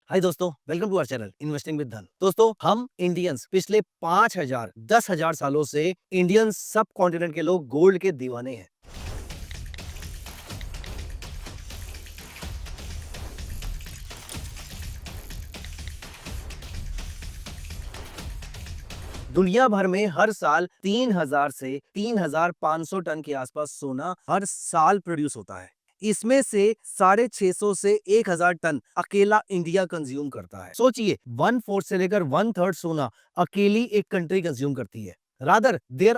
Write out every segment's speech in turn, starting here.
हाय दोस्तों, welcome to our channel investing with Dhan. दोस्तों, हम इंडियंस पिछले 5,000 10,000 सालों से इंडियन सब कॉन्टिनेंट के लोग गोल्ड के दीवाने हैं। दुनिया भर में हर साल 3,000 से 3,500 टन के आसपास सोना हर साल प्रोड्यूस होता है। इसमें से 650 से 1,000 टन अकेला इंडिया कंज्यूम करता है। सोचिए, 1/4 से लेकर 1/3 सोना अकेली एक कंट्री कंज्यूम करती है। रादर देयर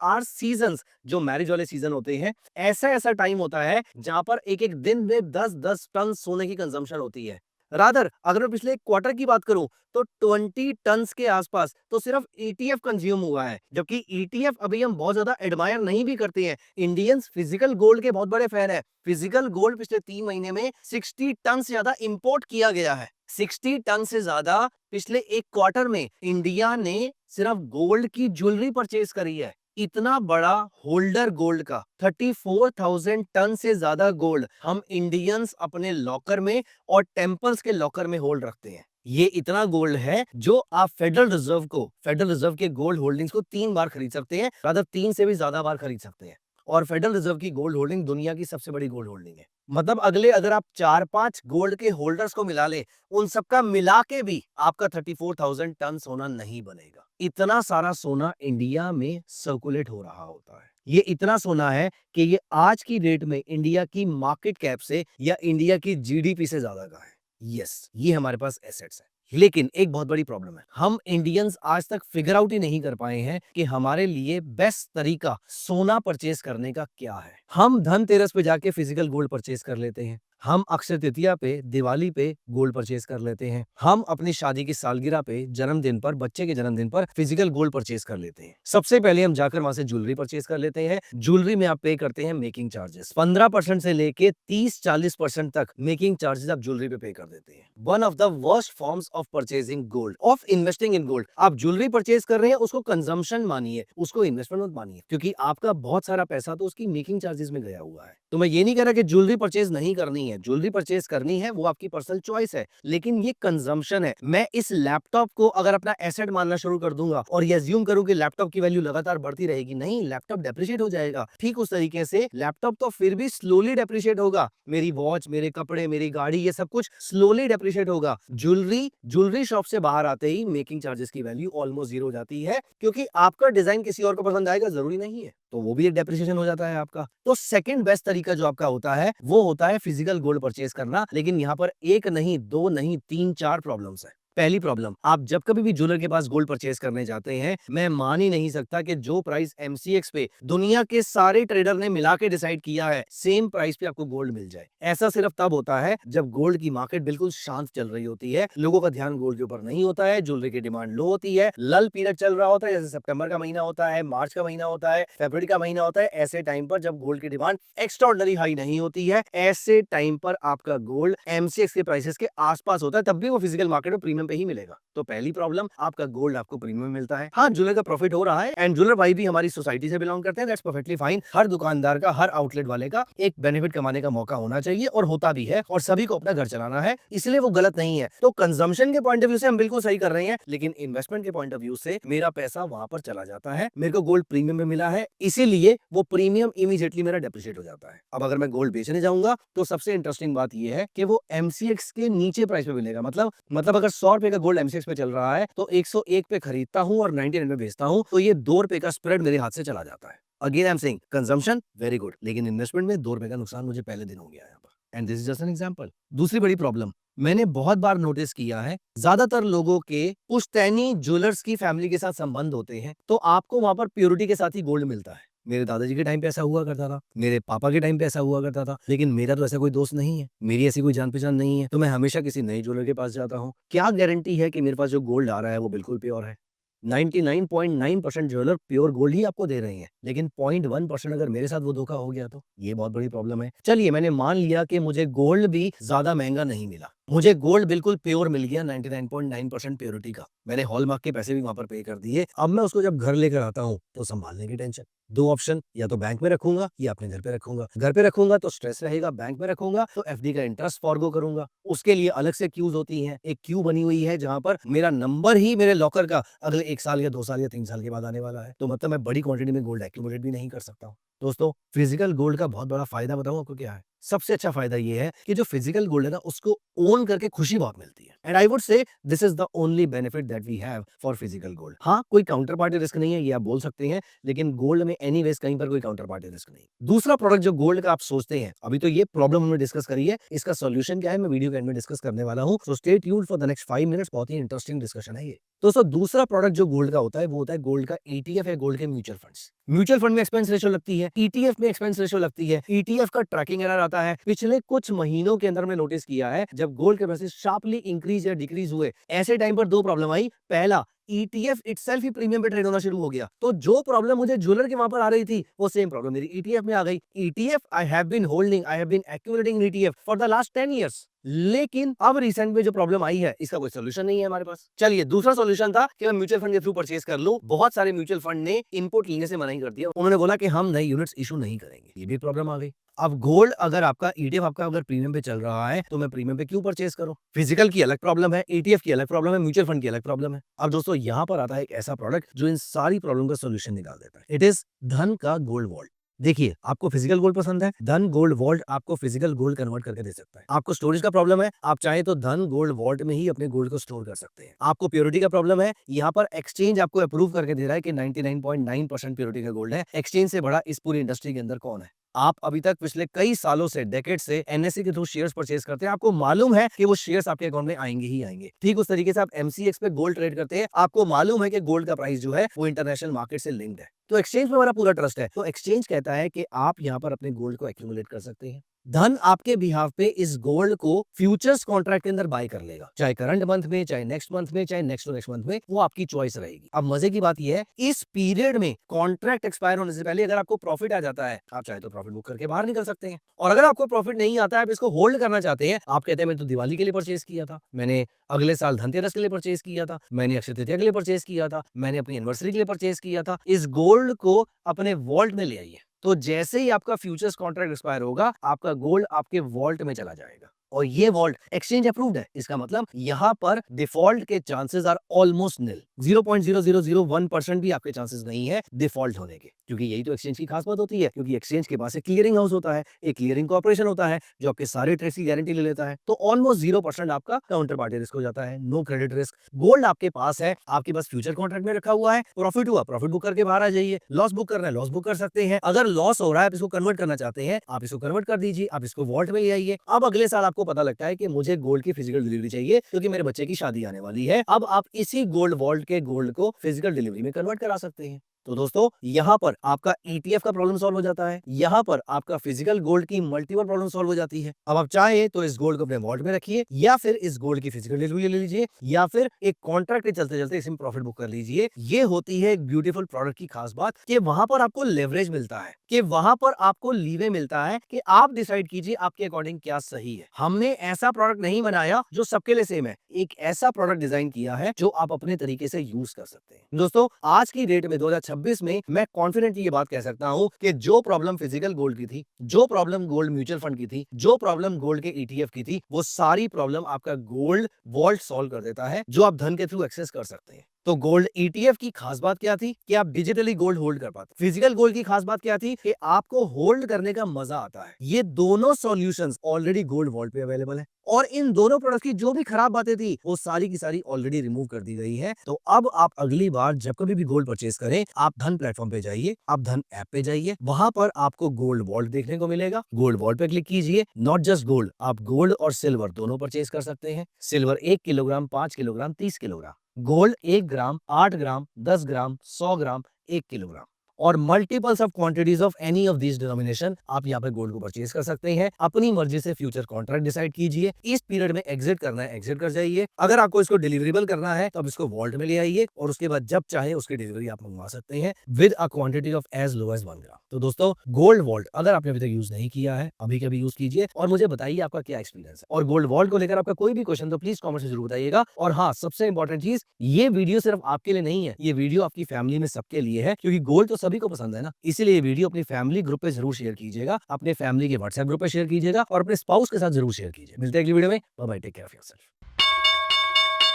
आर सीजन्स, जो मैरिज वाले सीजन होते हैं, ऐसा ऐसा टाइम होता है जहां पर एक एक दिन में 10-10 टन सोने की कंजम्पशन होती है। रादर अगर मैं पिछले क्वार्टर की बात करूं तो 20 टन्स के आसपास तो सिर्फ ईटीएफ कंज्यूम हुआ है, जबकि ईटीएफ अभी हम बहुत ज्यादा एडमायर नहीं भी करते हैं। इंडियंस फिजिकल गोल्ड के बहुत बड़े फैन है। फिजिकल गोल्ड पिछले 3 महीने में 60 टन से ज्यादा इंपोर्ट किया गया है। 60 टन से ज्यादा पिछले एक क्वार्टर में इंडिया ने सिर्फ गोल्ड की ज्वेलरी परचेज करी है। इतना बड़ा होल्डर गोल्ड का 34,000 टन से ज्यादा गोल्ड हम इंडियंस अपने लॉकर में और टेम्पल्स के लॉकर में होल्ड रखते हैं। ये इतना गोल्ड है जो आप फेडरल रिजर्व के गोल्ड होल्डिंग्स को 3 बार खरीद सकते हैं, rather 3 से भी ज्यादा बार खरीद सकते हैं। और फेडरल रिजर्व की गोल्ड होल्डिंग दुनिया की सबसे बड़ी गोल्ड होल्डिंग है। मतलब अगर आप 4-5 गोल्ड के होल्डर्स को मिला ले, उन सबका मिला के भी आपका 34,000 टन सोना नहीं बनेगा। इतना सारा सोना इंडिया में सर्कुलेट हो रहा होता है। ये इतना सोना है कि ये आज की डेट में इंडिया की मार्केट कैप से या इंडिया की जीडीपी से ज्यादा का है। यस, ये हमारे पास एसेट्स है। लेकिन एक बहुत बड़ी प्रॉब्लम है, हम इंडियंस आज तक फिगर आउट ही नहीं कर पाए हैं कि हमारे लिए बेस्ट तरीका सोना परचेज करने का क्या है। हम धनतेरस पे जाके फिजिकल गोल्ड परचेज कर लेते हैं, हम अक्षय तृतीया पे, दिवाली पे गोल्ड परचेज कर लेते हैं, हम अपनी शादी की सालगिरह पे, जन्मदिन पर, बच्चे के जन्मदिन पर फिजिकल गोल्ड परचेज कर लेते हैं। सबसे पहले हम जाकर वहां से ज्वेलरी परचेज कर लेते हैं। ज्वेलरी में आप पे करते हैं मेकिंग चार्जेस, 15% से लेके 30-40% तक मेकिंग चार्जेस आप ज्वेलरी पे पे कर देते हैं। One of the worst forms of purchasing gold, of investing in gold. आप ज्वेलरी परचेज कर रहे हैं, उसको कंजम्पशन मानिए, उसको इन्वेस्टमेंट मत मानिए, क्योंकि आपका बहुत सारा पैसा तो उसकी मेकिंग चार्जेस में गया हुआ है। तो मैं ये नहीं कह रहा कि ज्वेलरी परचेज नहीं करनी है, ज्वेलरी परचेज करनी है, वो आपकी पर्सनल चॉइस है, लेकिन ये कंजम्पशन है। मैं इस लैपटॉप को अगर अपना एसेट मानना शुरू कर दूंगा और ये अज्यूम करूं कि लैपटॉप की वैल्यू लगातार बढ़ती रहेगी, नहीं, लैपटॉप डेप्रिशिएट हो जाएगा। ठीक उस तरीके से लैपटॉप तो फिर भी स्लोली डेप्रिशिएट होगा। मेरी वॉच, मेरे कपड़े, मेरी गाड़ी, ये सब कुछ स्लोली डेप्रिशिएट होगा। ज्वेलरी शॉप से बाहर आते ही मेकिंग चार्जेस की वैल्यू ऑलमोस्ट जीरो हो जाती है, क्योंकि आपका डिजाइन किसी और को पसंद आएगा जरूरी नहीं है, तो वो भी एक डेप्रिसिएशन हो जाता है आपका। तो सेकंड बेस्ट तरीका जो आपका होता है वो होता है फिजिकल गोल्ड परचेज करना। लेकिन यहाँ पर एक नहीं, दो नहीं, 3-4 प्रॉब्लम्स है। पहली प्रॉब्लम, आप जब कभी भी ज्वेलर के पास गोल्ड परचेज करने जाते हैं, मैं मान ही नहीं सकता कि जो प्राइस एमसीएक्स पे दुनिया के सारे ट्रेडर ने मिला के डिसाइड किया है, सेम प्राइस पे आपको गोल्ड मिल जाए। ऐसा सिर्फ तब होता है जब गोल्ड की मार्केट बिल्कुल शांत चल रही होती है, लोगों का ध्यान गोल्ड के ऊपर नहीं होता है, ज्वेलरी की डिमांड लो होती है, लल पीरियड चल रहा होता है, जैसे सितंबर का महीना होता है, मार्च का महीना होता है, फरवरी का महीना होता है। ऐसे टाइम पर जब गोल्ड की डिमांड एक्स्ट्राऑर्डिनरी हाई नहीं होती है, ऐसे टाइम पर आपका गोल्ड एमसीएक्स के प्राइसेस के आसपास होता है, तब भी वो फिजिकल मार्केट में प्रीमियम पे ही मिलेगा। तो पहली प्रॉब्लम, आपका गोल्ड आपको प्रीमियम मिलता है। हाँ, ज्वेलर का प्रॉफिट हो रहा है, एंड ज्वेलर भाई भी हमारी सोसाइटी से बिलोंग करते हैं, दैट्स परफेक्टली फाइन। हर दुकानदार का, हर आउटलेट वाले का एक बेनिफिट कमाने का मौका होना चाहिए, और होता भी है, और सभी को अपना घर चलाना है, इसलिए वो गलत नहीं है। तो कंजम्पशन के पॉइंट ऑफ व्यू से हम बिल्कुल सही कर रहे हैं, लेकिन इन्वेस्टमेंट के पॉइंट ऑफ व्यू से मेरा पैसा वहां पर चला जाता है। मेरे को गोल्ड प्रीमियम में मिला है, इसीलिए वो प्रीमियम इमीडिएटली मेरा डेप्रिशिएट हो जाता है। अब अगर मैं गोल्ड बेचने जाऊंगा तो सबसे इंटरेस्टिंग बात यह है कि वो एमसीएक्स के नीचे प्राइस पे मिलेगा। मतलब अगर 100 रुपए का गोल्ड एमसीएक्स पे चल रहा है तो 101 पे खरीदता हूं और 99 में बेचता हूं, तो ये 2 रुपए का स्प्रेड मेरे हाथ से चला जाता है। Again I am saying, consumption very good, लेकिन इन्वेस्टमेंट में 2 रुपए का नुकसान मुझे पहले दिन हो गया यहाँ पर, and this is just an example. दूसरी बड़ी प्रॉब्लम मैंने बहुत बार नोटिस किया है, ज्यादातर लोगों के पुश्तैनी ज्वेलर्स की फैमिली के साथ संबंध होते हैं, तो आपको वहां पर प्योरिटी के साथ ही गोल्ड मिलता है। मेरे दादाजी के टाइम पे ऐसा हुआ करता था, मेरे पापा के टाइम पे ऐसा हुआ करता था, लेकिन मेरा तो ऐसा कोई दोस्त नहीं है, मेरी ऐसी कोई जान पहचान नहीं है, तो मैं हमेशा किसी नए ज्वेलर के पास जाता हूँ। क्या गारंटी है कि मेरे पास जो गोल्ड आ रहा है वो बिल्कुल प्योर है? 99.9% ज्वेलर प्योर गोल्ड ही आपको दे रहे हैं, लेकिन 0.1% अगर मेरे साथ वो धोखा हो गया तो ये बहुत बड़ी प्रॉब्लम है। चलिए, मैंने मान लिया कि मुझे गोल्ड भी ज्यादा महंगा नहीं मिला, मुझे गोल्ड बिल्कुल प्योर मिल गया 99.9% प्योरिटी का। मैंने हॉलमार्क के पैसे भी वहाँ पर पे कर दिए। अब मैं उसको जब घर लेकर आता हूँ तो सँभालने की टेंशन। 2 ऑप्शन, या तो बैंक में रखूँगा या अपने घर पे रखूँगा। घर पे रखूँगा तो स्ट्रेस रहेगा, बैंक में रखूँगा तो एफडी का इंटरेस्ट फॉरगो करूँगा। उसके लिए अलग से क्यूज़ होती हैं। एक क्यू बनी हुई है जहाँ पर मेरा नंबर ही मेरे लॉकर का अगले 1 साल या 2 साल या 3 साल के बाद आने वाला है। तो मतलब मैं बड़ी क्वांटिटी में गोल्ड एक्यूमुलेट भी नहीं कर सकता हूँ। दोस्तों, फिजिकल गोल्ड का बहुत बड़ा फ़ायदा बताऊँ आपको क्या है? सबसे अच्छा फ़ायदा ये है कि जो फिजिकल गोल्ड है ना, उसको ओन करके खुशी बहुत मिलती है। And I would say this is the only benefit that we have for physical gold. हाँ, कोई काउंटर पार्टी रिस्क नहीं है, ये आप बोल सकते हैं, लेकिन गोल्ड में एनीवेज़ कहीं पर कोई काउंटर पार्टी रिस्क नहीं। दूसरा प्रोडक्ट जो गोल्ड का आप सोचते हैं, अभी तो ये प्रॉब्लम हमने डिस्कस करी है, इसका सॉल्यूशन क्या है मैं वीडियो के एंड में डिस्कस करने वाला हूँ। So stay tuned for the next 5 minutes, बहुत ही इंटरेस्टिंग डिस्कशन है ये। दोस्तों, दूसरा प्रोडक्ट जो गोल्ड का होता है वो होता है गोल्ड का ईटीएफ या गोल्ड के म्यूचुअल फंड्स। म्यूचुअल फंड में एक्सपेंस रेशियो लगती है, ईटीएफ में एक्सपेंस रेशियो लगती है। ईटीएफ का ट्रैकिंग एरर आता है। पिछले कुछ महीनों के अंदर में नोटिस किया है, जब गोल्ड के प्राइसेस शार्पली इंक्रीज या डिक्रीज हुए, ऐसे टाइम पर 2 प्रॉब्लम आई। पहला, ईटीएफ इटसेल्फ ही प्रीमियम पे ट्रेड होना शुरू हो गया। तो जो प्रॉब्लम मुझे ज्वेलर के वहां पर आ रही थी, वो सेम प्रॉब्लम मेरी ईटीएफ में आ गई। ETF I have been holding, I have been accumulating ETF for the last 10 years. लेकिन अब रिसेंट में जो प्रॉब्लम आई है, इसका कोई सोल्यूशन नहीं है हमारे पास। चलिए, दूसरा सोल्यूशन था कि मैं म्यूचुअल फंड के थ्रू परचेज कर लूं। बहुत सारे म्यूचुअल फंड ने इनपुट लेने से मना ही कर दिया। उन्होंने बोला कि हम नए यूनिट्स इशू नहीं करेंगे। ये भी प्रॉब्लम आ गई। अब गोल्ड अगर आपका ईटीएफ आपका अगर प्रीमियम पे चल रहा है, तो मैं प्रीमियम पे क्यों परचेज करूं? फिजिकल की अलग प्रॉब्लम है, ईटीएफ की अलग प्रॉब्लम है, म्यूचुअल फंड की अलग प्रॉब्लम है। अब दोस्तों, यहां पर आता है एक ऐसा प्रोडक्ट जो इन सारी प्रॉब्लम का सोल्यूशन निकाल देता है। इट इज धन का गोल्ड वॉल्ट। देखिए, आपको फिजिकल गोल्ड पसंद है, धन गोल्ड वॉल्ट आपको फिजिकल गोल्ड कन्वर्ट करके दे सकता है। आपको स्टोरेज का प्रॉब्लम है, आप चाहे तो धन गोल्ड वॉल्ट में ही अपने गोल्ड को स्टोर कर सकते हैं। आपको प्योरिटी का प्रॉब्लम है, यहाँ पर एक्सचेंज आपको अप्रूव करके दे रहा है कि 99.9% प्योरिटी का गोल्ड है। एक्सचेंज से बड़ा इस पूरी इंडस्ट्री के अंदर कौन है? आप अभी तक पिछले कई सालों से, डेकेड से एनएससी के थ्रू शेयर्स परचेज करते हैं। आपको मालूम है कि वो शेयर्स आपके अकाउंट में आएंगे ही आएंगे। ठीक उस तरीके से आप एमसीएक्स पे गोल्ड ट्रेड करते हैं। आपको मालूम है कि गोल्ड का प्राइस जो है वो इंटरनेशनल मार्केट से लिंक्ड है। तो एक्सचेंज में हमारा पूरा ट्रस्ट है। तो एक्सचेंज कहता है कि आप यहाँ पर अपने गोल्ड को एक्यूमुलेट कर सकते हैं। धन आपके बिहाफ पे इस गोल्ड को फ्यूचर्स कॉन्ट्रैक्ट के अंदर बाय कर लेगा, चाहे करंट मंथ में, चाहे नेक्स्ट मंथ में, चाहे नेक्स्ट टू नेक्स्ट मंथ में, वो आपकी चॉइस रहेगी। अब मजे की बात यह है, इस पीरियड में कॉन्ट्रैक्ट एक्सपायर होने से पहले अगर आपको प्रॉफिट आ जाता है, आप चाहे तो प्रॉफिट बुक करके बाहर निकल सकते हैं। और अगर आपको प्रॉफिट नहीं आता है, आप इसको होल्ड करना चाहते हैं, आप कहते हैं मैं तो दिवाली के लिए परचेज किया था, मैंने अगले साल धनतेरस के लिए परचेज किया था, मैंने अक्षय तृतीया के लिए परचेज किया था, मैंने अपनी एनिवर्सरी के लिए परचेज किया था, इस गोल्ड को अपने वॉल्ट में ले आइए। तो जैसे ही आपका फ्यूचर्स कॉन्ट्रैक्ट एक्सपायर होगा, आपका गोल्ड आपके वॉल्ट में चला जाएगा। और ये वॉल्ट एक्सचेंज अप्रूव्ड है। इसका मतलब यहाँ पर डिफॉल्ट के चांसेस आर ऑलमोस्ट निल। 0.0001% भी आपके चांसेस नहीं है डिफॉल्ट होने के, क्योंकि यही तो एक्सचेंज की खास बात होती है। क्योंकि एक्सचेंज के पास एक क्लियरिंग हाउस होता है, एक क्लियरिंग कॉर्पोरेशन होता है जो आपके सारे ट्रेड्स की गारंटी ले लेता है। तो ऑलमोस्ट 0% आपका काउंटर पार्टी रिस्क हो जाता है, नो क्रेडिट रिस्क। गोल्ड आपके पास है, आपके पास फ्यूचर कॉन्ट्रैक्ट में रखा हुआ है। प्रॉफिट हुआ, प्रॉफिट बुक करके बाहर आ जाइए। लॉस बुक करना है, लॉस बुक कर सकते हैं। अगर लॉस हो रहा है, आप इसको कन्वर्ट करना चाहते हैं, आप इसको कन्वर्ट कर दीजिए, आप इसको वॉल्ट में ले आइए। अब अगले साल आपको पता लगता है कि मुझे गोल्ड की फिजिकल डिलीवरी चाहिए क्योंकि मेरे बच्चे की शादी आने वाली है। अब आप इसी गोल्ड वॉल्ट के गोल्ड को फिजिकल डिलीवरी में कन्वर्ट करा सकते हैं। तो दोस्तों, यहाँ पर आपका ईटीएफ का प्रॉब्लम सॉल्व हो जाता है, यहाँ पर आपका फिजिकल गोल्ड की मल्टीपल प्रॉब्लम सॉल्व हो जाती है। अब आप चाहे तो इस गोल्ड को अपने वॉल्ट में रखिए, या फिर इस गोल्ड की फिजिकल डिलीवरी ले लीजिए, या फिर एक कॉन्ट्रैक्ट के चलते चलते इसमें प्रॉफिट बुक कर लीजिए। ये होती है एक ब्यूटीफुल प्रोडक्ट की खास बात कि वहां पर आपको लेवरेज मिलता है, कि वहां पर आपको लीवे मिलता है कि आप डिसाइड कीजिए आपके अकॉर्डिंग क्या सही है। हमने ऐसा प्रोडक्ट नहीं बनाया जो सबके लिए सेम है, एक ऐसा प्रोडक्ट डिजाइन किया है जो आप अपने तरीके से यूज कर सकते हैं। दोस्तों, आज की डेट में 2026 में मैं कॉन्फिडेंटली ये बात कह सकता हूं कि जो प्रॉब्लम फिजिकल गोल्ड की थी, जो प्रॉब्लम गोल्ड म्यूचुअल फंड की थी, जो प्रॉब्लम गोल्ड के ईटीएफ की थी, वो सारी प्रॉब्लम आपका गोल्ड वॉल्ट सॉल्व कर देता है, जो आप धन के थ्रू एक्सेस कर सकते हैं। तो गोल्ड ईटीएफ की खास बात क्या थी कि आप डिजिटली गोल्ड होल्ड कर पाते। फिजिकल गोल्ड की खास बात क्या थी कि आपको होल्ड करने का मजा आता है। ये दोनों सॉल्यूशंस ऑलरेडी गोल्ड वॉल्ट पे अवेलेबल है, और इन दोनों प्रोडक्ट की जो भी खराब बातें थी वो सारी की सारी ऑलरेडी रिमूव कर दी गई है। तो अब आप अगली बार जब कभी भी गोल्ड परचेज करें, आप धन प्लेटफॉर्म पे जाइए, आप धन ऐप पे जाइए, वहां पर आपको गोल्ड वॉल्ट देखने को मिलेगा। गोल्ड वॉल्ट पे क्लिक कीजिए। नॉट जस्ट गोल्ड, आप गोल्ड और सिल्वर दोनों परचेज कर सकते हैं। Silver 1 kilogram, 5 kilogram, 30 kilogram, gold 1 ग्राम, 8 ग्राम, 10 ग्राम, 100 ग्राम, 1 किलोग्राम। और multiples of quantities of any of this denomination आप यहाँ पे गोल्ड को परचेज कर सकते हैं। अपनी मर्जी से फ्यूचर कॉन्ट्रैक्ट डिसाइड कीजिए, इस पीरियड में एग्जिट करना है एग्जिट कर जाइए। अगर आपको इसको डिलीवरेबल करना है तो आप इसको वॉल्ट में ले आइए और उसके बाद जब चाहे उसकी डिलीवरी आप मंगवा सकते हैं with a quantity of as low as 1 gram. तो दोस्तों गोल्ड वॉल्ट अगर आपने अभी तक यूज नहीं किया है, अभी कभी यूज कीजिए और मुझे बताइए आपका क्या एक्सपीरियंस है। और गोल्ड वॉल्ट को लेकर आपका कोई भी क्वेश्चन तो प्लीज कमेंट में जरूर बताइएगा। और हाँ, सबसे इंपॉर्टेंट चीज, ये वीडियो सिर्फ आपके लिए नहीं है, ये वीडियो आपकी फैमिली में सबके लिए है, क्योंकि गोल्ड तो सभी को पसंद है ना। इसीलिए ये वीडियो अपनी फैमिली ग्रुप पे जरूर शेयर कीजिएगा, अपने फैमिली के व्हाट्सएप ग्रुप पे शेयर कीजिएगा और अपने स्पाउस के साथ जरूर शेयर कीजिए। मिलते हैं अगली वीडियो में। Bye bye, take care of yourself.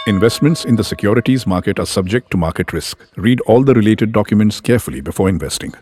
Investments in the securities market are subject to market risk. Read all the related documents carefully before investing.